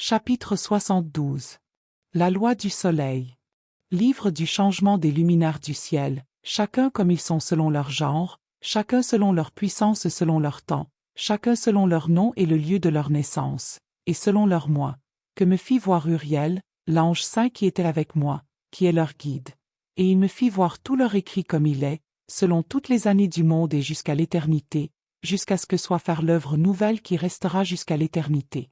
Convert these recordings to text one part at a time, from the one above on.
Chapitre 72. La loi du soleil. Livre du changement des luminaires du ciel, chacun comme ils sont selon leur genre, chacun selon leur puissance selon leur temps, chacun selon leur nom et le lieu de leur naissance, et selon leur mois, que me fit voir Uriel, l'ange saint qui était avec moi, qui est leur guide. Et il me fit voir tout leur écrit comme il est, selon toutes les années du monde et jusqu'à l'éternité, jusqu'à ce que soit faire l'œuvre nouvelle qui restera jusqu'à l'éternité.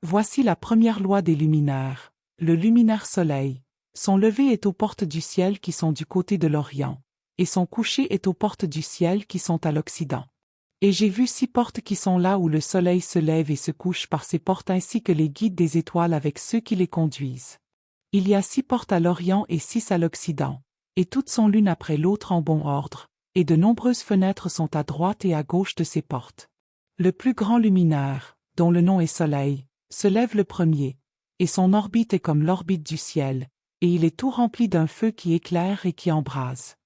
Voici la première loi des luminaires. Le luminaire soleil. Son lever est aux portes du ciel qui sont du côté de l'Orient, et son coucher est aux portes du ciel qui sont à l'Occident. Et j'ai vu 6 portes qui sont là où le soleil se lève et se couche par ces portes ainsi que les guides des étoiles avec ceux qui les conduisent. Il y a 6 portes à l'Orient et 6 à l'Occident, et toutes sont l'une après l'autre en bon ordre, et de nombreuses fenêtres sont à droite et à gauche de ces portes. Le plus grand luminaire, dont le nom est Soleil, se lève le premier, et son orbite est comme l'orbite du ciel, et il est tout rempli d'un feu qui éclaire et qui embrase.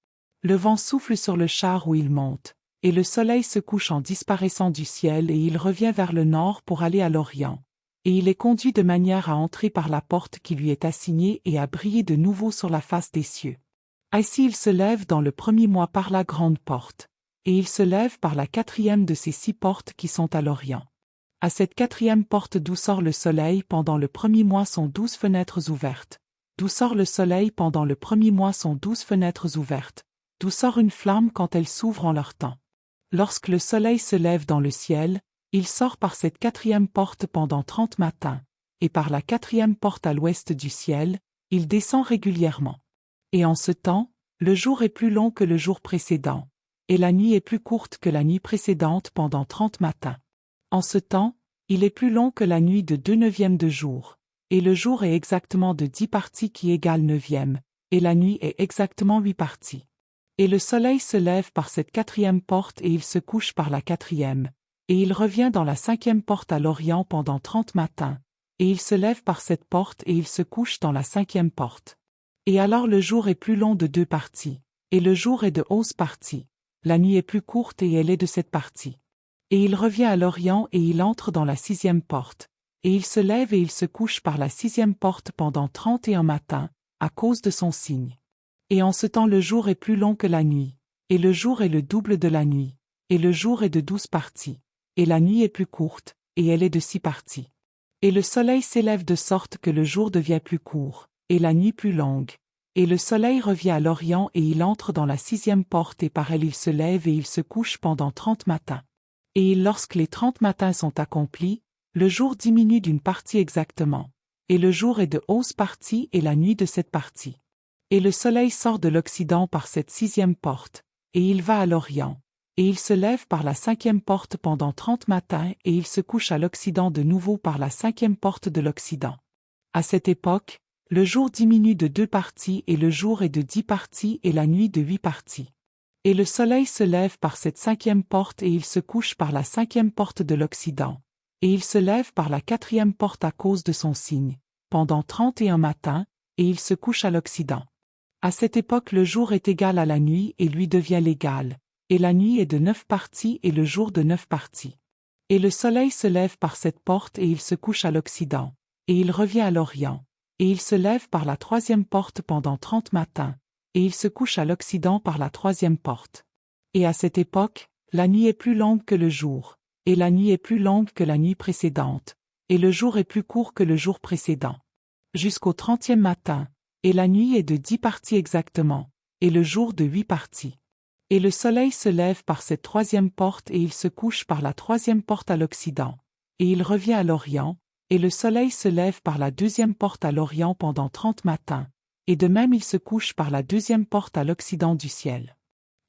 Le vent souffle sur le char où il monte, et le soleil se couche en disparaissant du ciel et il revient vers le nord pour aller à l'Orient, et il est conduit de manière à entrer par la porte qui lui est assignée et à briller de nouveau sur la face des cieux. Ainsi il se lève dans le premier mois par la grande porte, et il se lève par la 4e de ces 6 portes qui sont à l'Orient. À cette 4e porte d'où sort le soleil pendant le premier mois sont 12 fenêtres ouvertes. D'où sort le soleil pendant le premier mois sont 12 fenêtres ouvertes. D'où sort une flamme quand elle s'ouvre en leur temps. Lorsque le soleil se lève dans le ciel, il sort par cette 4e porte pendant 30 matins, et par la 4e porte à l'ouest du ciel, il descend régulièrement. Et en ce temps, le jour est plus long que le jour précédent, et la nuit est plus courte que la nuit précédente pendant 30 matins. En ce temps, il est plus long que la nuit de 2/9 de jour, et le jour est exactement de 10 parties qui égale 9e, et la nuit est exactement 8 parties. Et le soleil se lève par cette 4e porte et il se couche par la 4e, et il revient dans la 5e porte à l'Orient pendant 30 matins, et il se lève par cette porte et il se couche dans la 5e porte. Et alors le jour est plus long de 2 parties, et le jour est de 11 parties, la nuit est plus courte et elle est de 7 parties. Et il revient à l'Orient et il entre dans la 6e porte, et il se lève et il se couche par la 6e porte pendant 31 matins, à cause de son signe. Et en ce temps le jour est plus long que la nuit, et le jour est le double de la nuit, et le jour est de 12 parties, et la nuit est plus courte, et elle est de 6 parties. Et le soleil s'élève de sorte que le jour devient plus court, et la nuit plus longue, et le soleil revient à l'Orient et il entre dans la 6e porte et par elle il se lève et il se couche pendant 30 matins. Et lorsque les 30 matins sont accomplis, le jour diminue d'une partie exactement, et le jour est de 11 parties et la nuit de 7 parties. Et le soleil sort de l'Occident par cette 6e porte, et il va à l'Orient, et il se lève par la 5e porte pendant 30 matins et il se couche à l'Occident de nouveau par la 5e porte de l'Occident. À cette époque, le jour diminue de 2 parties et le jour est de 10 parties et la nuit de 8 parties. Et le soleil se lève par cette 5e porte et il se couche par la 5e porte de l'Occident, et il se lève par la 4e porte à cause de son signe, pendant 31 matins, et il se couche à l'Occident. À cette époque le jour est égal à la nuit et lui devient l'égal, et la nuit est de 9 parties et le jour de 9 parties. Et le soleil se lève par cette porte et il se couche à l'Occident, et il revient à l'Orient, et il se lève par la 3e porte pendant 30 matins, et il se couche à l'Occident par la 3e porte. Et à cette époque, la nuit est plus longue que le jour, et la nuit est plus longue que la nuit précédente, et le jour est plus court que le jour précédent. Jusqu'au 30e matin, et la nuit est de 10 parties exactement, et le jour de 8 parties. Et le soleil se lève par cette 3e porte et il se couche par la 3e porte à l'Occident, et il revient à l'Orient, et le soleil se lève par la 2e porte à l'Orient pendant 30 matins, et de même il se couche par la 2e porte à l'Occident du ciel.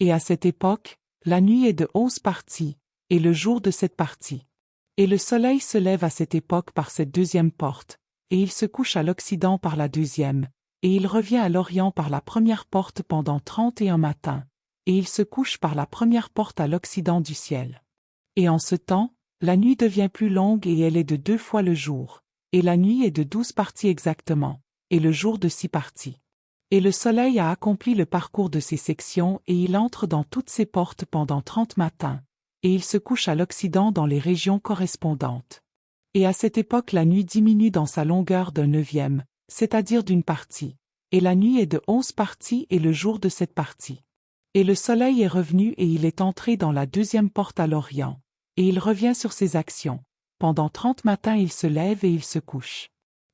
Et à cette époque, la nuit est de 11 parties, et le jour de 7 parties. Et le soleil se lève à cette époque par cette 2e porte, et il se couche à l'Occident par la 2e, et il revient à l'Orient par la 1re porte pendant 31 matins, et il se couche par la 1re porte à l'Occident du ciel. Et en ce temps, la nuit devient plus longue et elle est de 2 fois le jour, et la nuit est de 12 parties exactement, et le jour de 6 parties. Et le soleil a accompli le parcours de ces sections et il entre dans toutes ces portes pendant 30 matins, et il se couche à l'Occident dans les régions correspondantes. Et à cette époque la nuit diminue dans sa longueur d'un neuvième, c'est-à-dire d'une partie. Et la nuit est de 11 parties et le jour de 7 parties. Et le soleil est revenu et il est entré dans la deuxième porte à l'Orient. Et il revient sur ses actions. Pendant 30 matins il se lève et il se couche.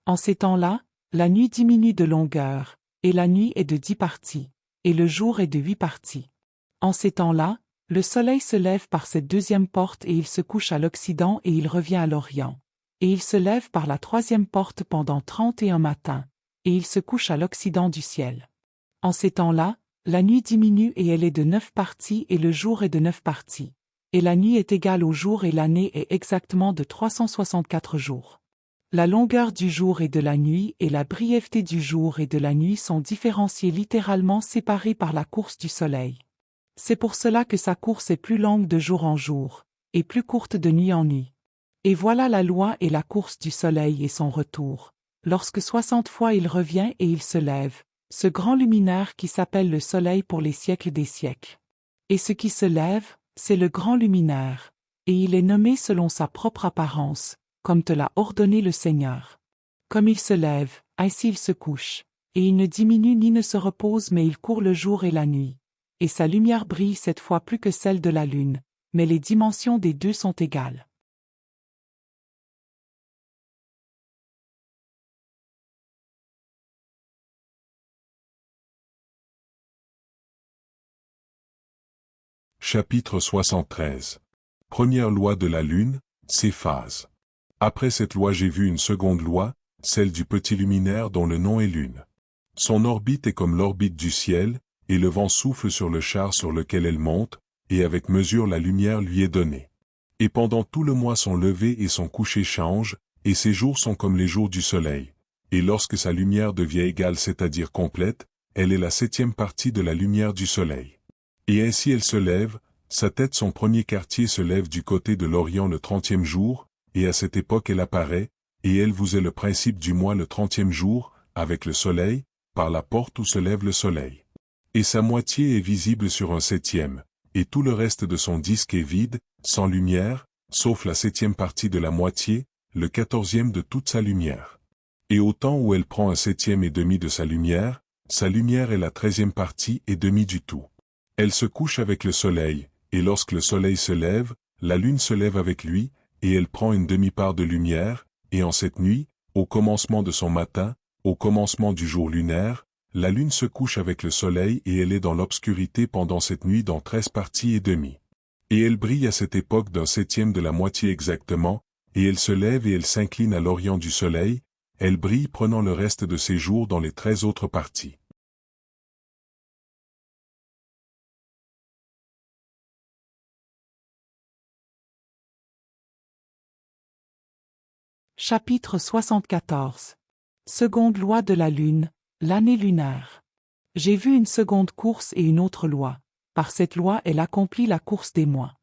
En ces temps-là, la nuit diminue de longueur, et la nuit est de 10 parties, et le jour est de 8 parties. En ces temps-là, le soleil se lève par cette deuxième porte et il se couche à l'Occident et il revient à l'Orient. Et il se lève par la troisième porte pendant 31 matins, et il se couche à l'Occident du ciel. En ces temps-là, la nuit diminue et elle est de 9 parties et le jour est de 9 parties. Et la nuit est égale au jour et l'année est exactement de 364 jours. La longueur du jour et de la nuit et la brièveté du jour et de la nuit sont différenciées littéralement séparées par la course du soleil. C'est pour cela que sa course est plus longue de jour en jour, et plus courte de nuit en nuit. Et voilà la loi et la course du soleil et son retour. Lorsque 60 fois il revient et il se lève, ce grand luminaire qui s'appelle le soleil pour les siècles des siècles. Et ce qui se lève, c'est le grand luminaire, et il est nommé selon sa propre apparence, comme te l'a ordonné le Seigneur. Comme il se lève, ainsi il se couche, et il ne diminue ni ne se repose mais il court le jour et la nuit. Et sa lumière brille cette fois plus que celle de la lune, mais les dimensions des deux sont égales. Chapitre 73. Première loi de la lune, ses phases. Après cette loi j'ai vu une seconde loi, celle du petit luminaire dont le nom est lune. Son orbite est comme l'orbite du ciel, et le vent souffle sur le char sur lequel elle monte, et avec mesure la lumière lui est donnée. Et pendant tout le mois son lever et son coucher changent, et ses jours sont comme les jours du soleil. Et lorsque sa lumière devient égale c'est-à-dire complète, elle est la 7e partie de la lumière du soleil. Et ainsi elle se lève, sa tête son premier quartier se lève du côté de l'Orient le 30e jour, et à cette époque elle apparaît, et elle vous est le principe du mois le 30e jour, avec le soleil, par la porte où se lève le soleil. Et sa moitié est visible sur un 7e, et tout le reste de son disque est vide, sans lumière, sauf la 7e partie de la moitié, le 14e de toute sa lumière. Et au temps où elle prend un 7e et demi de sa lumière est la 13e partie et demi du tout. Elle se couche avec le soleil, et lorsque le soleil se lève, la lune se lève avec lui, et elle prend une demi-part de lumière, et en cette nuit, au commencement de son matin, au commencement du jour lunaire, la lune se couche avec le soleil et elle est dans l'obscurité pendant cette nuit dans 13 parties et demie. Et elle brille à cette époque d'un 7e de la moitié exactement, et elle se lève et elle s'incline à l'orient du soleil, elle brille prenant le reste de ses jours dans les 13 autres parties. Chapitre 74. Seconde loi de la lune, l'année lunaire. J'ai vu une seconde course et une autre loi. Par cette loi elle accomplit la course des mois.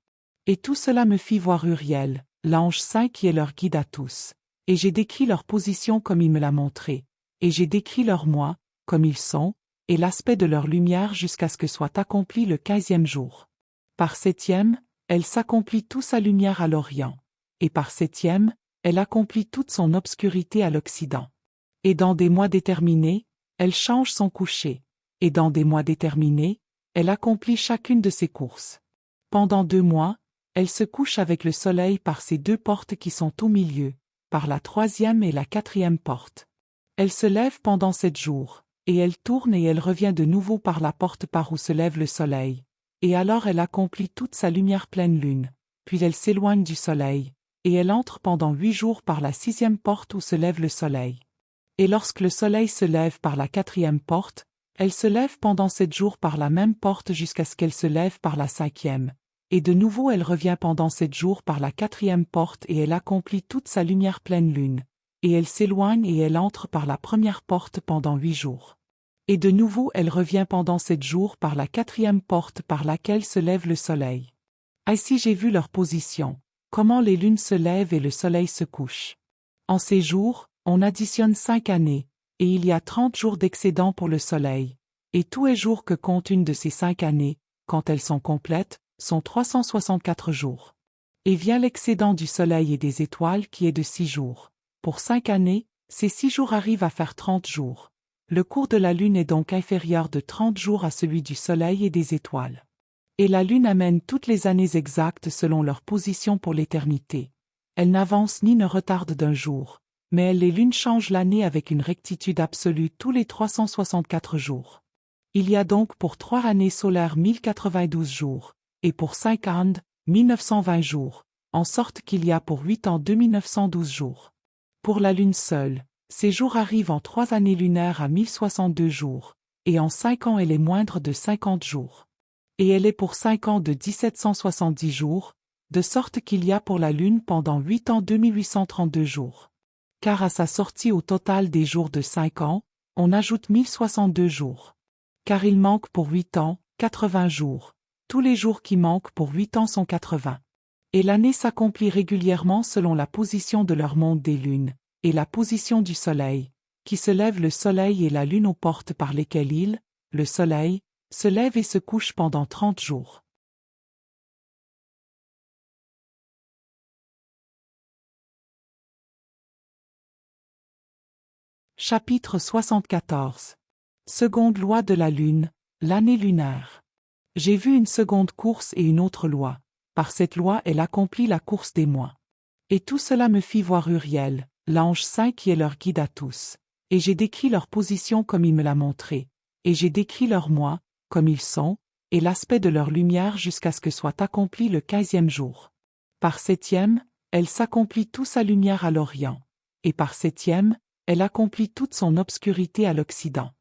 Et tout cela me fit voir Uriel, l'ange saint qui est leur guide à tous. Et j'ai décrit leur position comme il me l'a montré. Et j'ai décrit leurs mois, comme ils sont, et l'aspect de leur lumière jusqu'à ce que soit accompli le 15e jour. Par 7e, elle s'accomplit toute sa lumière à l'Orient. Et par 7e, elle accomplit toute son obscurité à l'Occident. Et dans des mois déterminés, elle change son coucher. Et dans des mois déterminés, elle accomplit chacune de ses courses. Pendant 2 mois, elle se couche avec le soleil par ces 2 portes qui sont au milieu, par la 3e et la 4e porte. Elle se lève pendant 7 jours, et elle tourne et elle revient de nouveau par la porte par où se lève le soleil. Et alors elle accomplit toute sa lumière pleine lune, puis elle s'éloigne du soleil, et elle entre pendant 8 jours par la 6e porte où se lève le soleil. Et lorsque le soleil se lève par la 4e porte, elle se lève pendant 7 jours par la même porte jusqu'à ce qu'elle se lève par la 5e. Et de nouveau elle revient pendant 7 jours par la 4e porte et elle accomplit toute sa lumière pleine lune. Et elle s'éloigne et elle entre par la première porte pendant 8 jours. Et de nouveau elle revient pendant 7 jours par la 4e porte par laquelle se lève le soleil. Ainsi j'ai vu leur position, comment les lunes se lèvent et le soleil se couche. En ces jours, on additionne 5 années, et il y a 30 jours d'excédent pour le soleil. Et tous les jours que compte une de ces 5 années, quand elles sont complètes, sont 364 jours. Et vient l'excédent du soleil et des étoiles qui est de 6 jours. Pour 5 années, ces 6 jours arrivent à faire 30 jours. Le cours de la lune est donc inférieur de 30 jours à celui du soleil et des étoiles. Et la lune amène toutes les années exactes selon leur position pour l'éternité. Elle n'avance ni ne retarde d'un jour, mais les lunes changent l'année avec une rectitude absolue tous les 364 jours. Il y a donc pour 3 années solaires 1092 jours, et pour 5 ans, 1920 jours, en sorte qu'il y a pour 8 ans 2912 jours. Pour la lune seule, ces jours arrivent en 3 années lunaires à 1062 jours, et en 5 ans elle est moindre de 50 jours. Et elle est pour 5 ans de 1770 jours, de sorte qu'il y a pour la lune pendant 8 ans 2832 jours. Car à sa sortie au total des jours de 5 ans, on ajoute 1062 jours. Car il manque pour 8 ans, 80 jours. Tous les jours qui manquent pour 8 ans sont 80. Et l'année s'accomplit régulièrement selon la position de leur monde des lunes, et la position du soleil, qui se lève le soleil et la lune aux portes par lesquelles il, le soleil, se lève et se couche pendant 30 jours. Chapitre 74. Seconde loi de la lune, l'année lunaire. J'ai vu une seconde course et une autre loi. Par cette loi elle accomplit la course des mois. Et tout cela me fit voir Uriel, l'ange saint qui est leur guide à tous. Et j'ai décrit leur position comme il me l'a montré. Et j'ai décrit leurs mois, comme ils sont, et l'aspect de leur lumière jusqu'à ce que soit accompli le 15e jour. Par 7e, elle s'accomplit toute sa lumière à l'Orient. Et par 7e, elle accomplit toute son obscurité à l'Occident.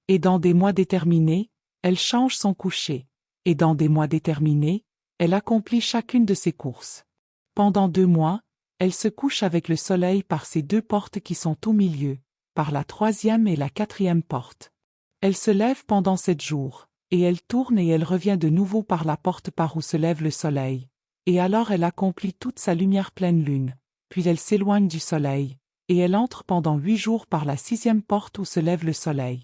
Et dans des mois déterminés, elle change son coucher. Et dans des mois déterminés, elle accomplit chacune de ses courses. Pendant 2 mois, elle se couche avec le soleil par ces 2 portes qui sont au milieu, par la 3e et la 4e porte. Elle se lève pendant 7 jours, et elle tourne et elle revient de nouveau par la porte par où se lève le soleil. Et alors elle accomplit toute sa lumière pleine lune, puis elle s'éloigne du soleil, et elle entre pendant 8 jours par la 6e porte où se lève le soleil.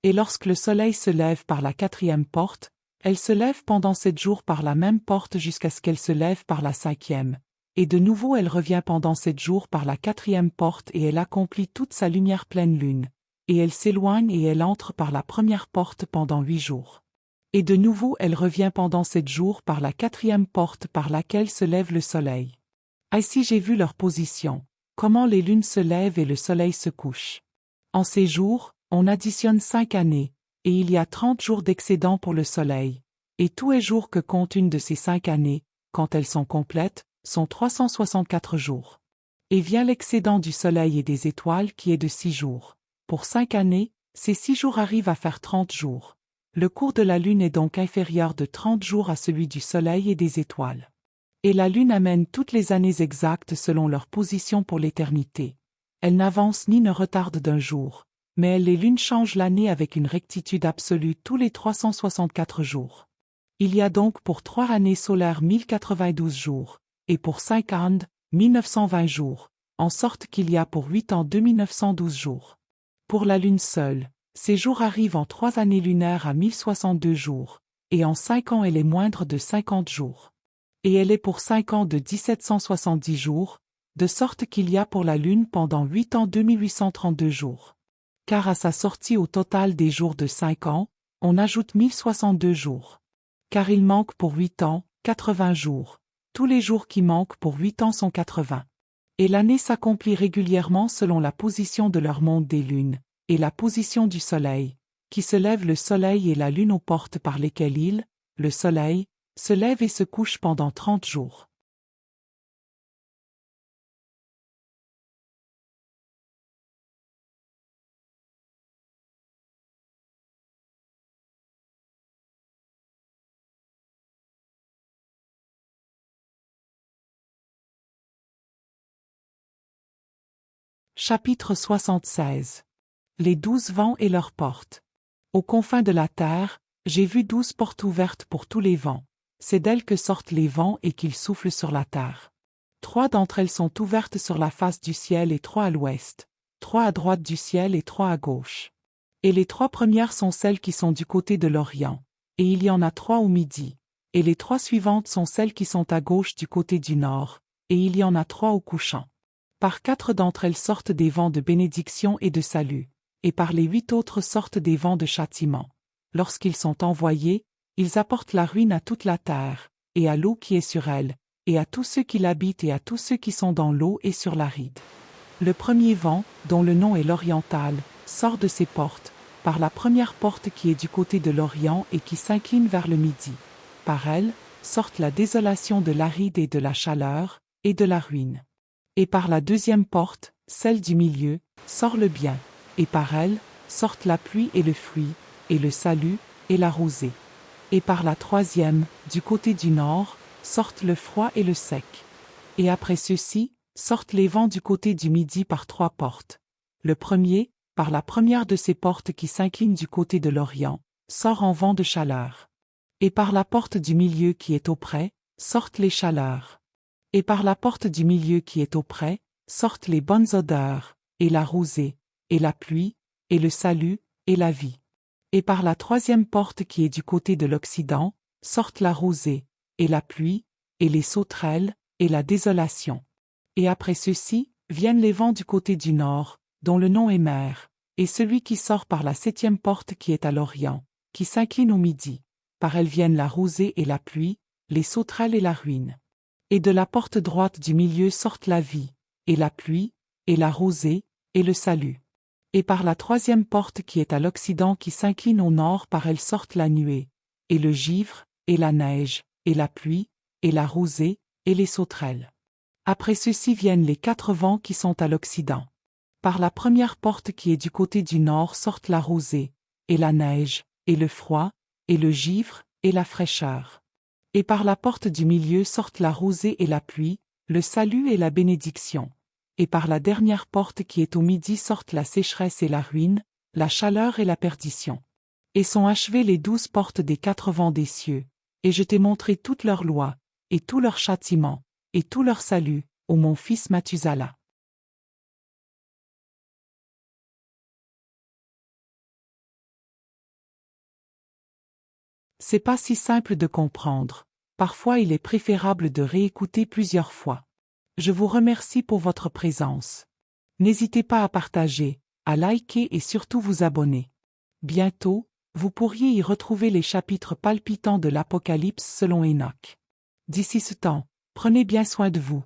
Et lorsque le soleil se lève par la 4e porte, elle se lève pendant 7 jours par la même porte jusqu'à ce qu'elle se lève par la 5e. Et de nouveau elle revient pendant 7 jours par la 4e porte et elle accomplit toute sa lumière pleine lune. Et elle s'éloigne et elle entre par la première porte pendant 8 jours. Et de nouveau elle revient pendant 7 jours par la 4e porte par laquelle se lève le soleil. Ainsi j'ai vu leur position, comment les lunes se lèvent et le soleil se couche. En ces jours, on additionne 5 années, et il y a 30 jours d'excédent pour le soleil. Et tous les jours que compte une de ces 5 années, quand elles sont complètes, sont 364 jours. Et vient l'excédent du soleil et des étoiles qui est de 6 jours. Pour 5 années, ces 6 jours arrivent à faire 30 jours. Le cours de la lune est donc inférieur de 30 jours à celui du soleil et des étoiles. Et la lune amène toutes les années exactes selon leur position pour l'éternité. Elle n'avance ni ne retarde d'un jour, mais les lunes changent l'année avec une rectitude absolue tous les 364 jours. Il y a donc pour 3 années solaires 1092 jours, et pour 5 ans, 1920 jours, en sorte qu'il y a pour 8 ans 2912 jours. Pour la lune seule, ces jours arrivent en 3 années lunaires à 1062 jours, et en 5 ans elle est moindre de 50 jours. Et elle est pour 5 ans de 1770 jours, de sorte qu'il y a pour la lune pendant 8 ans 2832 jours. Car à sa sortie au total des jours de 5 ans, on ajoute 1062 jours. Car il manque pour 8 ans, 80 jours. Tous les jours qui manquent pour 8 ans sont 80. Et l'année s'accomplit régulièrement selon la position de leur monde des lunes, et la position du soleil, qui se lève le soleil et la lune aux portes par lesquelles il, le soleil, se lève et se couche pendant 30 jours. Chapitre 76. Les 12 vents et leurs portes. Aux confins de la terre, j'ai vu 12 portes ouvertes pour tous les vents. C'est d'elles que sortent les vents et qu'ils soufflent sur la terre. 3 d'entre elles sont ouvertes sur la face du ciel et 3 à l'ouest, 3 à droite du ciel et 3 à gauche. Et les 3 premières sont celles qui sont du côté de l'Orient, et il y en a 3 au midi, Et les 3 suivantes sont celles qui sont à gauche du côté du nord, et il y en a 3 au couchant. Par 4 d'entre elles sortent des vents de bénédiction et de salut, et par les 8 autres sortent des vents de châtiment. Lorsqu'ils sont envoyés, ils apportent la ruine à toute la terre, et à l'eau qui est sur elle, et à tous ceux qui l'habitent et à tous ceux qui sont dans l'eau et sur l'aride. Le premier vent, dont le nom est l'oriental, sort de ses portes, par la première porte qui est du côté de l'Orient et qui s'incline vers le midi. Par elle, sortent la désolation de l'aride et de la chaleur, et de la ruine. Et par la deuxième porte, celle du milieu, sort le bien, et par elle, sortent la pluie et le fruit, et le salut, et la rosée. Et par la troisième, du côté du nord, sortent le froid et le sec. Et après ceux-ci, sortent les vents du côté du midi par 3 portes. Le premier, par la première de ces portes qui s'incline du côté de l'Orient, sort en vent de chaleur. Et par la porte du milieu qui est auprès, sortent les chaleurs. Et par la porte du milieu qui est auprès, sortent les bonnes odeurs, et la rosée, et la pluie, et le salut, et la vie. Et par la troisième porte qui est du côté de l'Occident, sortent la rosée, et la pluie, et les sauterelles, et la désolation. Et après ceux-ci, viennent les vents du côté du nord, dont le nom est mer, et celui qui sort par la 7e porte qui est à l'Orient, qui s'incline au midi. Par elle viennent la rosée et la pluie, les sauterelles et la ruine. Et de la porte droite du milieu sortent la vie, et la pluie, et la rosée, et le salut. Et par la 3e porte qui est à l'Occident qui s'incline au nord par elle sortent la nuée, et le givre, et la neige, et la pluie, et la rosée, et les sauterelles. Après ceux-ci viennent les 4 vents qui sont à l'Occident. Par la première porte qui est du côté du nord sortent la rosée, et la neige, et le froid, et le givre, et la fraîcheur. Et par la porte du milieu sortent la rosée et la pluie, le salut et la bénédiction. Et par la dernière porte qui est au midi sortent la sécheresse et la ruine, la chaleur et la perdition. Et sont achevées les 12 portes des 4 vents des cieux, et je t'ai montré toutes leurs lois, et tous leurs châtiments, et tout leur salut, ô mon fils Mathusala. C'est pas si simple de comprendre. Parfois il est préférable de réécouter plusieurs fois. Je vous remercie pour votre présence. N'hésitez pas à partager, à liker et surtout vous abonner. Bientôt, vous pourriez y retrouver les chapitres palpitants de l'Apocalypse selon Enoch. D'ici ce temps, prenez bien soin de vous.